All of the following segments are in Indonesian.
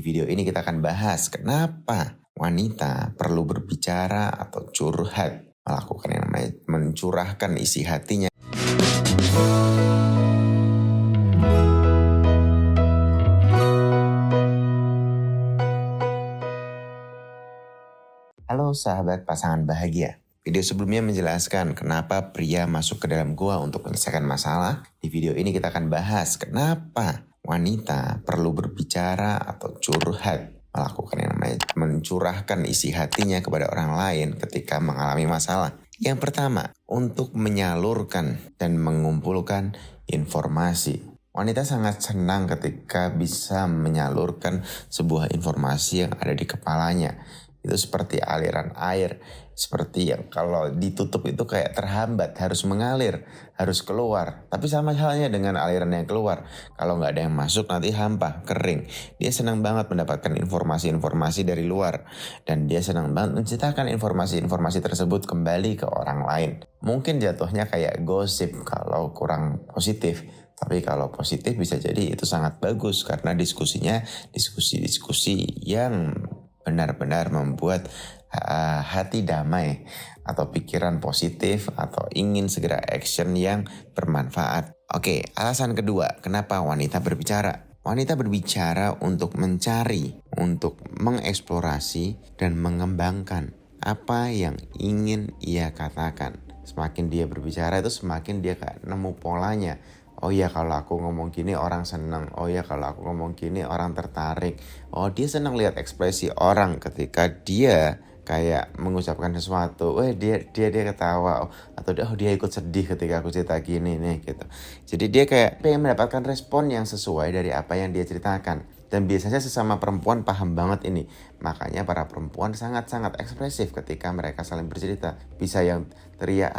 video ini kita akan bahas kenapa wanita perlu berbicara atau curhat, melakukan yang namanya mencurahkan isi hatinya. Halo sahabat pasangan bahagia. Video sebelumnya menjelaskan kenapa pria masuk ke dalam gua untuk menyelesaikan masalah. Di video ini kita akan bahas kenapa wanita perlu berbicara atau curhat, melakukan yang namanya mencurahkan isi hatinya kepada orang lain ketika mengalami masalah. Yang pertama, untuk menyalurkan dan mengumpulkan informasi. Wanita sangat senang ketika bisa menyalurkan sebuah informasi yang ada di kepalanya. Itu seperti aliran air, seperti yang kalau ditutup itu kayak terhambat, harus mengalir, harus keluar. Tapi sama halnya dengan aliran yang keluar, kalau nggak ada yang masuk nanti hampa, kering. Dia senang banget mendapatkan informasi-informasi dari luar, dan dia senang banget menceritakan informasi-informasi tersebut kembali ke orang lain. Mungkin jatuhnya kayak gosip kalau kurang positif. Tapi kalau positif bisa jadi itu sangat bagus karena diskusinya diskusi-diskusi yang benar-benar membuat hati damai atau pikiran positif atau ingin segera action yang bermanfaat. Oke, alasan kedua, kenapa wanita berbicara? Wanita berbicara untuk mencari, untuk mengeksplorasi dan mengembangkan apa yang ingin ia katakan. Semakin dia berbicara itu semakin dia nemu polanya. Oh iya, kalau aku ngomong gini orang seneng. Oh iya, kalau aku ngomong gini orang tertarik. Oh, dia senang lihat ekspresi orang ketika dia kayak mengucapkan sesuatu. Dia ketawa. Atau dia ikut sedih ketika aku cerita gini nih gitu. Jadi dia kayak pengen mendapatkan respon yang sesuai dari apa yang dia ceritakan. Dan biasanya sesama perempuan paham banget ini. Makanya para perempuan sangat-sangat ekspresif ketika mereka saling bercerita. Bisa yang teriak,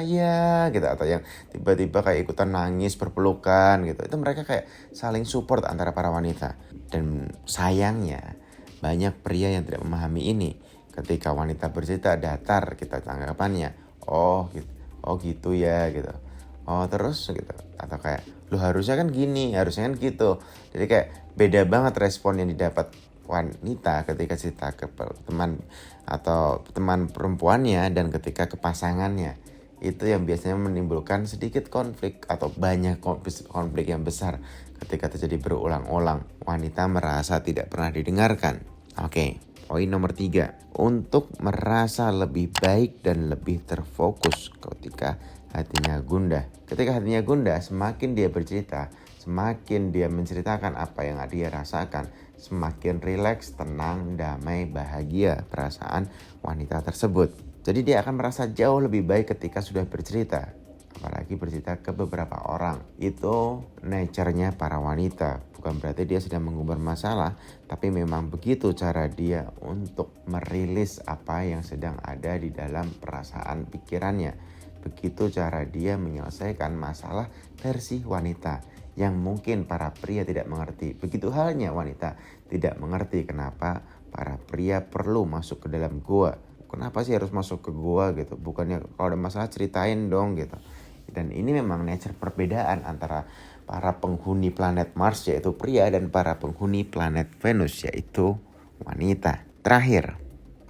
ya gitu. Atau yang tiba-tiba kayak ikutan nangis, berpelukan gitu. Itu mereka kayak saling support antara para wanita. Dan sayangnya banyak pria yang tidak memahami ini. Ketika wanita bercerita datar kita tanggapannya. Oh gitu ya gitu. Oh terus gitu. Atau kayak lu harusnya kan gini, harusnya kan gitu. Jadi kayak beda banget respon yang didapat wanita ketika cerita ke teman atau teman perempuannya dan ketika ke pasangannya. Itu yang biasanya menimbulkan sedikit konflik atau banyak konflik yang besar ketika terjadi berulang-ulang. Wanita merasa tidak pernah didengarkan. Oke, poin nomor 3. Untuk merasa lebih baik dan lebih terfokus ketika hatinya gundah. Ketika hatinya gundah, semakin dia bercerita, semakin dia menceritakan apa yang dia rasakan, semakin rileks, tenang, damai, bahagia perasaan wanita tersebut. Jadi dia akan merasa jauh lebih baik ketika sudah bercerita. Apalagi bercerita ke beberapa orang. Itu nature-nya para wanita. Bukan berarti dia sedang mengumbar masalah, tapi memang begitu cara dia untuk merilis apa yang sedang ada di dalam perasaan pikirannya. Begitu cara dia menyelesaikan masalah versi wanita yang mungkin para pria tidak mengerti. Begitu halnya wanita tidak mengerti kenapa para pria perlu masuk ke dalam gua. Kenapa sih harus masuk ke gua gitu? Bukannya kalau ada masalah ceritain dong gitu. Dan ini memang nature perbedaan antara para penghuni planet Mars yaitu pria dan para penghuni planet Venus yaitu wanita. Terakhir,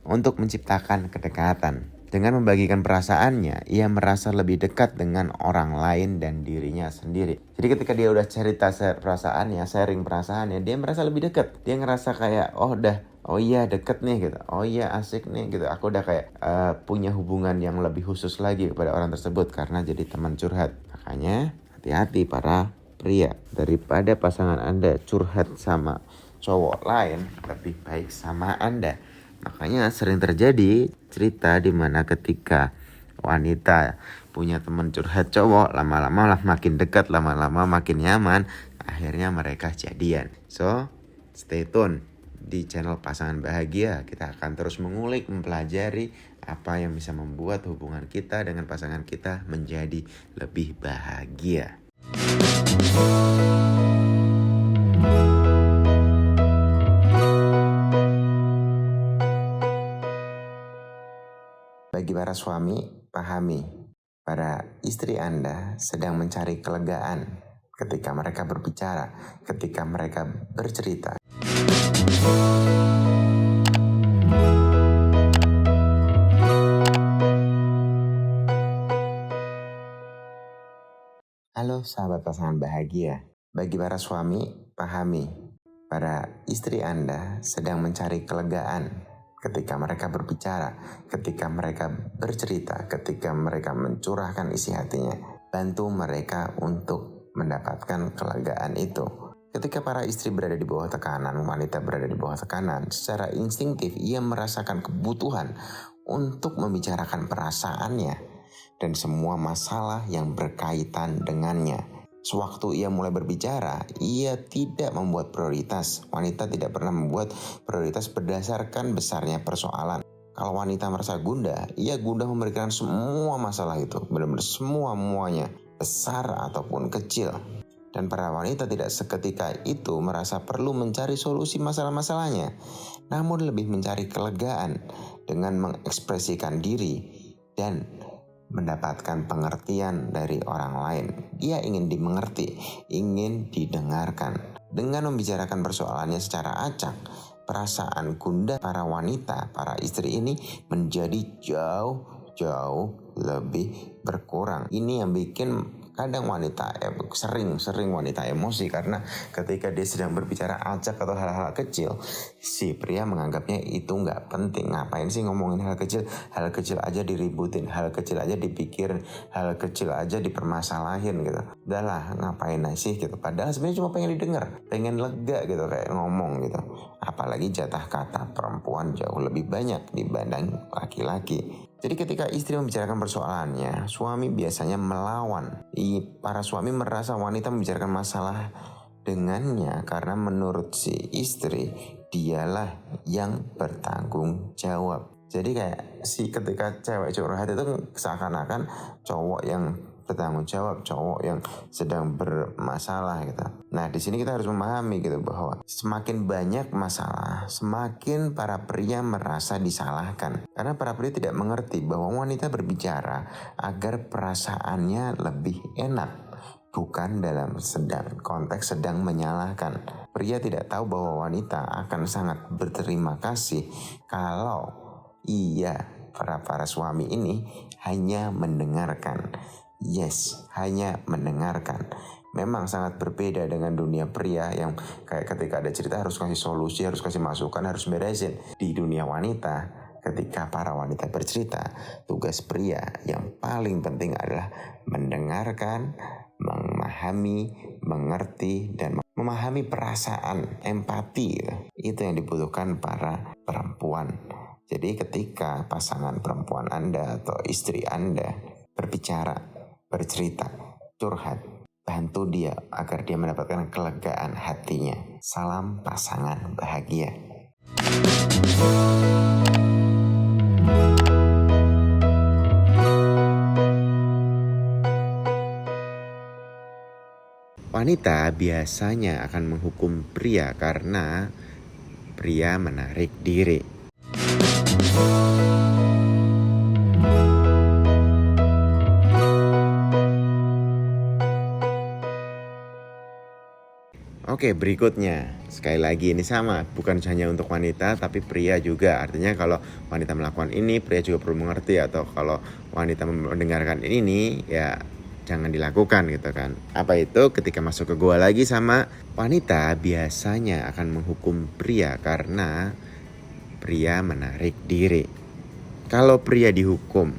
untuk menciptakan kedekatan. Dengan membagikan perasaannya, ia merasa lebih dekat dengan orang lain dan dirinya sendiri. Jadi ketika dia udah cerita perasaannya, sharing perasaannya, dia merasa lebih dekat. Dia ngerasa kayak, oh iya deket nih gitu. Oh iya asik nih gitu. Aku udah kayak punya hubungan yang lebih khusus lagi kepada orang tersebut karena jadi teman curhat. Makanya hati-hati para pria. Daripada pasangan Anda curhat sama cowok lain, lebih baik sama Anda. Makanya sering terjadi cerita di mana ketika wanita punya teman curhat cowok, lama-lama lah makin dekat, lama-lama makin nyaman, akhirnya mereka jadian. So, stay tune di channel Pasangan Bahagia. Kita akan terus mengulik, mempelajari apa yang bisa membuat hubungan kita dengan pasangan kita menjadi lebih bahagia. Bagi para suami, pahami, para istri Anda sedang mencari kelegaan ketika mereka berbicara, ketika mereka bercerita. Halo sahabat pasangan bahagia. Bagi para suami, pahami, para istri Anda sedang mencari kelegaan ketika mereka berbicara, ketika mereka bercerita, ketika mereka mencurahkan isi hatinya. Bantu mereka untuk mendapatkan kelegaan itu. Ketika para istri berada di bawah tekanan, wanita berada di bawah tekanan, secara instinktif ia merasakan kebutuhan untuk membicarakan perasaannya dan semua masalah yang berkaitan dengannya. Sewaktu ia mulai berbicara, ia tidak membuat prioritas. Wanita tidak pernah membuat prioritas berdasarkan besarnya persoalan. Kalau wanita merasa gundah, ia gundah memberikan semua masalah itu, benar-benar semuanya, besar ataupun kecil. Dan para wanita tidak seketika itu merasa perlu mencari solusi masalah-masalahnya, namun lebih mencari kelegaan dengan mengekspresikan diri dan mendapatkan pengertian dari orang lain. Dia ingin dimengerti, ingin didengarkan. Dengan membicarakan persoalannya secara acak, perasaan gundah para wanita, para istri ini menjadi jauh lebih berkurang. Ini yang bikin kadang wanita sering wanita emosi karena ketika dia sedang berbicara acak atau hal-hal kecil, si pria menganggapnya itu nggak penting. Ngapain sih ngomongin hal kecil aja diributin, hal kecil aja dipikirin, hal kecil aja dipermasalahin gitu. Udahlah, ngapain sih gitu. Padahal sebenarnya cuma pengen didengar, pengen lega gitu kayak ngomong gitu. Apalagi jatah kata perempuan jauh lebih banyak dibanding laki-laki. Jadi ketika istri membicarakan persoalannya, suami biasanya melawan. Para suami merasa wanita membicarakan masalah dengannya karena menurut si istri, dialah yang bertanggung jawab. Jadi kayak ketika cewek curhat itu seakan-akan cowok yang bertanggung jawab, cowok yang sedang bermasalah gitu. Nah, di sini kita harus memahami gitu bahwa semakin banyak masalah, semakin para pria merasa disalahkan. Karena para pria tidak mengerti bahwa wanita berbicara agar perasaannya lebih enak, bukan dalam konteks sedang menyalahkan. Pria tidak tahu bahwa wanita akan sangat berterima kasih kalau para suami ini hanya mendengarkan. Yes, hanya mendengarkan. Memang sangat berbeda dengan dunia pria yang kayak ketika ada cerita harus kasih solusi, harus kasih masukan, harus beresin. Di dunia wanita, ketika para wanita bercerita, tugas pria yang paling penting adalah mendengarkan, memahami, mengerti, dan memahami perasaan, empati. Itu yang dibutuhkan para perempuan. Jadi ketika pasangan perempuan Anda atau istri Anda berbicara, bercerita, curhat, bantu dia agar dia mendapatkan kelegaan hatinya. Salam pasangan bahagia. Wanita biasanya akan menghukum pria karena pria menarik diri. Oke, berikutnya. Sekali lagi ini sama, bukan hanya untuk wanita tapi pria juga. Artinya kalau wanita melakukan ini, pria juga perlu mengerti. Atau kalau wanita mendengarkan ini, ya jangan dilakukan gitu kan. Apa itu? Ketika masuk ke gua lagi sama wanita biasanya akan menghukum pria karena pria menarik diri. Kalau pria dihukum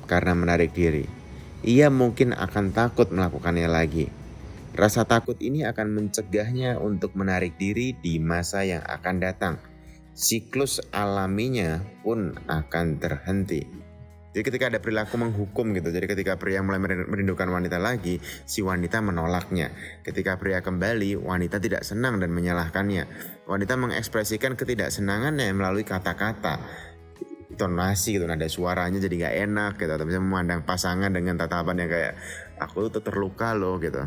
karena menarik diri, ia mungkin akan takut melakukannya lagi. Rasa takut ini akan mencegahnya untuk menarik diri di masa yang akan datang. Siklus alaminya pun akan terhenti. Jadi ketika ada perilaku menghukum gitu, jadi ketika pria mulai merindukan wanita lagi, si wanita menolaknya. Ketika pria kembali, wanita tidak senang dan menyalahkannya. Wanita mengekspresikan ketidaksenangannya melalui kata-kata, tonasi gitu, nada suaranya jadi gak enak gitu. Atau misalnya memandang pasangan dengan tatapan yang kayak, aku tuh terluka loh gitu.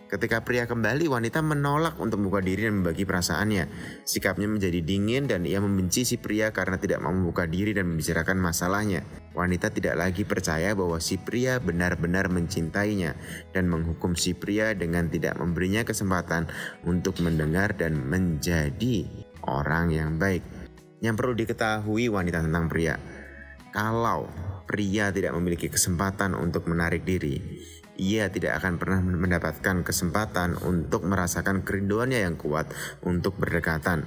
Ketika pria kembali, wanita menolak untuk membuka diri dan membagi perasaannya. Sikapnya menjadi dingin dan ia membenci si pria karena tidak mau membuka diri dan membicarakan masalahnya. Wanita tidak lagi percaya bahwa si pria benar-benar mencintainya dan menghukum si pria dengan tidak memberinya kesempatan untuk mendengar dan menjadi orang yang baik. Yang perlu diketahui wanita tentang pria, kalau pria tidak memiliki kesempatan untuk menarik diri, ia tidak akan pernah mendapatkan kesempatan untuk merasakan kerinduannya yang kuat untuk berdekatan.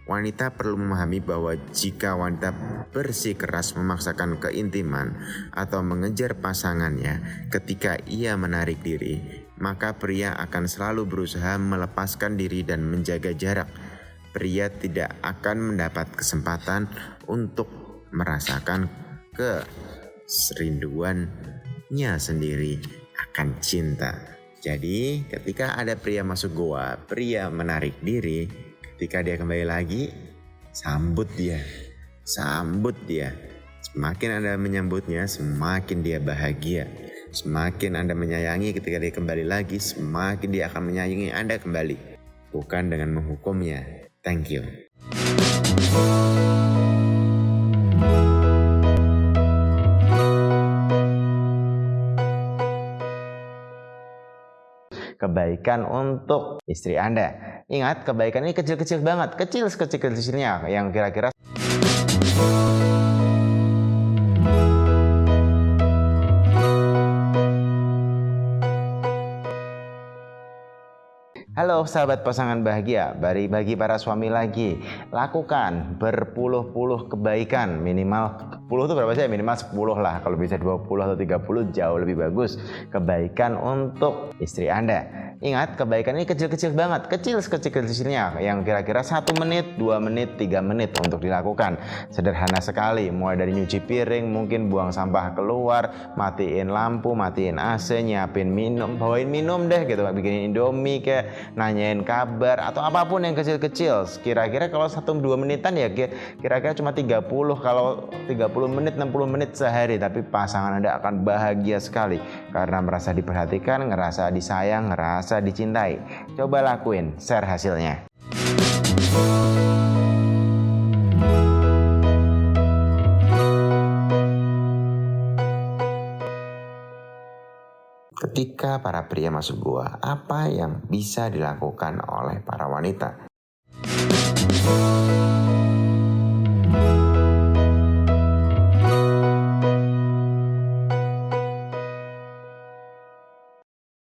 Wanita perlu memahami bahwa jika wanita bersikeras memaksakan keintiman atau mengejar pasangannya ketika ia menarik diri, maka pria akan selalu berusaha melepaskan diri dan menjaga jarak. Pria tidak akan mendapat kesempatan untuk merasakan keserinduannya sendiri akan cinta. Jadi ketika ada pria masuk goa, pria menarik diri, ketika dia kembali lagi, sambut dia. Semakin Anda menyambutnya, semakin dia bahagia. Semakin Anda menyayangi ketika dia kembali lagi, semakin dia akan menyayangi Anda kembali. Bukan dengan menghukumnya. Thank you. Kebaikan untuk istri Anda. Ingat, kebaikan ini kecil-kecil banget. Sekecil-kecilnya yang kira-kira Halo sahabat pasangan bahagia, bagi para suami lagi, lakukan berpuluh-puluh kebaikan, minimal 10 itu berapa sih? Minimal 10 lah, kalau bisa 20 atau 30 jauh lebih bagus. Kebaikan untuk istri Anda. Ingat, kebaikan ini kecil-kecil banget, sekecil-kecilnya yang kira-kira 1 menit, 2 menit, 3 menit untuk dilakukan. Sederhana sekali, mulai dari nyuci piring, mungkin buang sampah keluar, matiin lampu, matiin AC, nyiapin minum, bawain minum deh gitu, bikinin Indomie kayak, nanyain kabar atau apapun yang kecil-kecil. Kira-kira kalau 1-2 menitan ya kira-kira cuma 30, kalau 30 menit 60 menit sehari, tapi pasangan Anda akan bahagia sekali karena merasa diperhatikan, ngerasa disayang, ngerasa dicintai. Coba lakuin, share hasilnya. Ketika para pria masuk goa, apa yang bisa dilakukan oleh para wanita?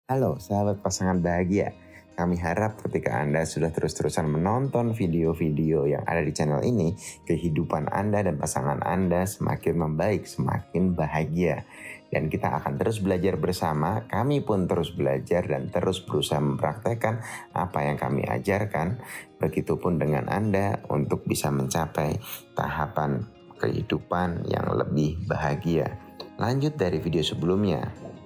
Halo sahabat pasangan bahagia, kami harap ketika Anda sudah terus-terusan menonton video-video yang ada di channel ini, kehidupan Anda dan pasangan Anda semakin membaik, semakin bahagia. Dan kita akan terus belajar bersama, kami pun terus belajar dan terus berusaha mempraktekkan apa yang kami ajarkan. Begitupun dengan Anda untuk bisa mencapai tahapan kehidupan yang lebih bahagia. Lanjut dari video sebelumnya.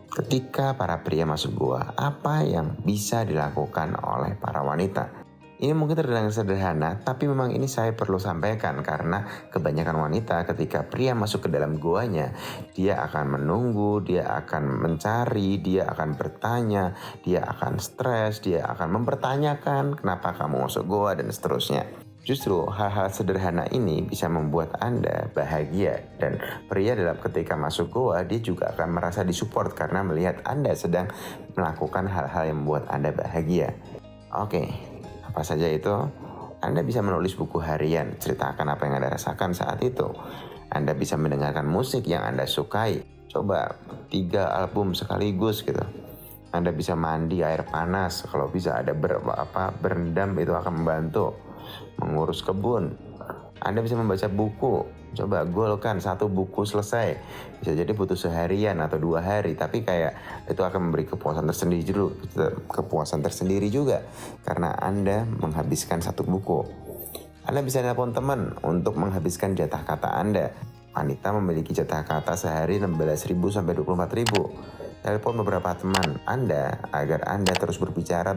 Ketika para pria masuk goa, apa yang bisa dilakukan oleh para wanita? Ini mungkin terdengar sederhana, tapi memang ini saya perlu sampaikan karena kebanyakan wanita ketika pria masuk ke dalam goanya, dia akan menunggu, dia akan mencari, dia akan bertanya, dia akan stres, dia akan mempertanyakan kenapa kamu masuk goa dan seterusnya. Justru hal-hal sederhana ini bisa membuat Anda bahagia, dan pria dalam ketika masuk goa dia juga akan merasa disupport karena melihat Anda sedang melakukan hal-hal yang membuat Anda bahagia. Oke, apa saja itu? Anda bisa menulis buku harian, ceritakan apa yang Anda rasakan saat itu. Anda bisa mendengarkan musik yang Anda sukai. Coba 3 album sekaligus gitu. Anda bisa mandi air panas, kalau bisa ada berendam, itu akan membantu. Mengurus kebun, Anda bisa membaca buku. Coba goalkan 1 buku selesai. Bisa jadi butuh seharian atau 2 hari, tapi kayak itu akan memberi kepuasan tersendiri juga karena Anda menghabiskan 1 buku. Anda bisa telepon teman untuk menghabiskan jatah kata Anda. Wanita memiliki jatah kata sehari 16.000 sampai 24.000. Telepon beberapa teman Anda agar Anda terus berbicara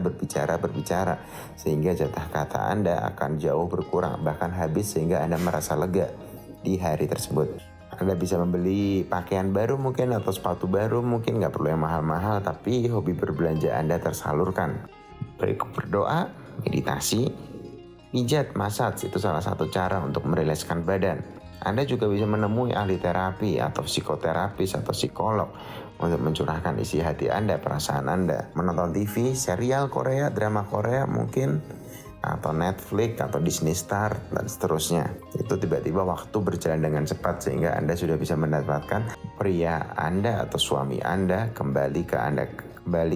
sehingga jatah kata Anda akan jauh berkurang, bahkan habis sehingga Anda merasa lega di hari tersebut. Anda bisa membeli pakaian baru mungkin atau sepatu baru, mungkin nggak perlu yang mahal-mahal, tapi hobi berbelanja Anda tersalurkan. Berdoa, meditasi, pijat, massage itu salah satu cara untuk merilekskan badan. Anda juga bisa menemui ahli terapi atau psikoterapis atau psikolog untuk mencurahkan isi hati Anda, perasaan Anda. Menonton TV, serial Korea, drama Korea mungkin, atau Netflix atau Disney Star dan seterusnya. Itu tiba-tiba waktu berjalan dengan cepat sehingga Anda sudah bisa mendapatkan pria Anda atau suami Anda kembali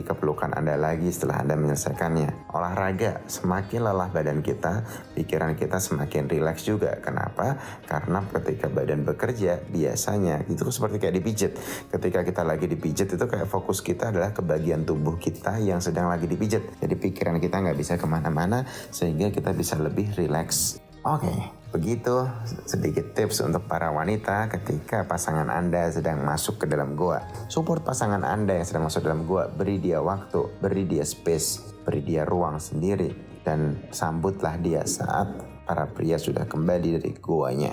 ke pelukan Anda lagi setelah Anda menyelesaikannya. Olahraga, semakin lelah badan kita, pikiran kita semakin rileks juga. Kenapa? Karena ketika badan bekerja, biasanya itu seperti kayak dipijit. Ketika kita lagi dipijit itu kayak fokus kita adalah ke bagian tubuh kita yang sedang lagi dipijit. Jadi pikiran kita nggak bisa kemana-mana sehingga kita bisa lebih rileks. Oke, begitu sedikit tips untuk para wanita ketika pasangan Anda sedang masuk ke dalam goa. Support pasangan Anda yang sedang masuk dalam goa, beri dia waktu, beri dia space, beri dia ruang sendiri, dan sambutlah dia saat para pria sudah kembali dari goanya.